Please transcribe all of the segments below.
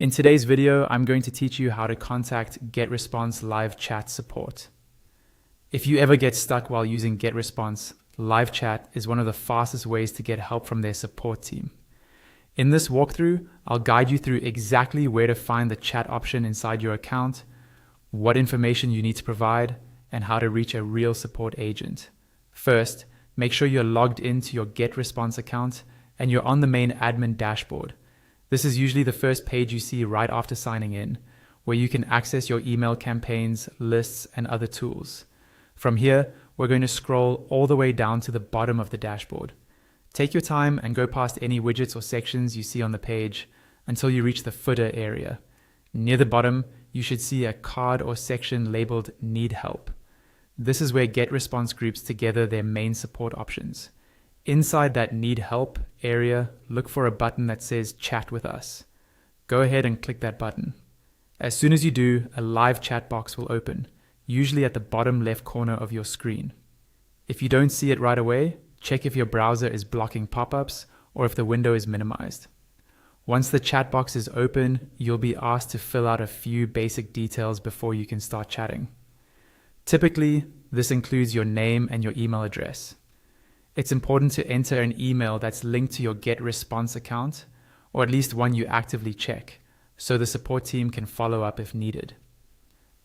In today's video, I'm going to teach you how to contact GetResponse live chat support. If you ever get stuck while using GetResponse, live chat is one of the fastest ways to get help from their support team. In this walkthrough, I'll guide you through exactly where to find the chat option inside your account, what information you need to provide, and how to reach a real support agent. First, make sure you're logged into your GetResponse account and you're on the main admin dashboard. This is usually the first page you see right after signing in, where you can access your email campaigns, lists, and other tools. From here, we're going to scroll all the way down to the bottom of the dashboard. Take your time and go past any widgets or sections you see on the page until you reach the footer area. Near the bottom, you should see a card or section labeled Need Help. This is where GetResponse groups together their main support options. Inside that Need Help area, look for a button that says Chat with Us. Go ahead and click that button. As soon as you do, a live chat box will open, usually at the bottom left corner of your screen. If you don't see it right away, check if your browser is blocking pop-ups or if the window is minimized. Once the chat box is open, you'll be asked to fill out a few basic details before you can start chatting. Typically, this includes your name and your email address. It's important to enter an email that's linked to your GetResponse account, or at least one you actively check, so the support team can follow up if needed.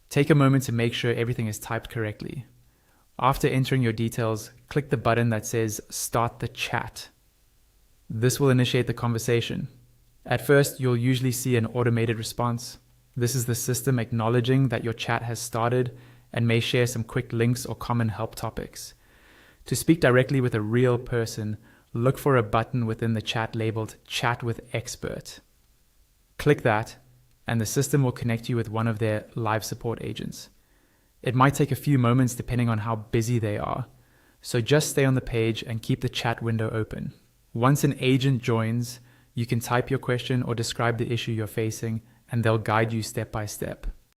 Take a moment to make sure everything is typed correctly. After entering your details, click the button that says Start the Chat. This will initiate the conversation. At first, you'll usually see an automated response. This is the system acknowledging that your chat has started and may share some quick links or common help topics. To speak directly with a real person, look for a button within the chat labeled Chat with Expert. Click that, and the system will connect you with one of their live support agents. It might take a few moments depending on how busy they are, so just stay on the page and keep the chat window open. Once an agent joins, you can type your question or describe the issue you're facing, and they'll guide you step by step.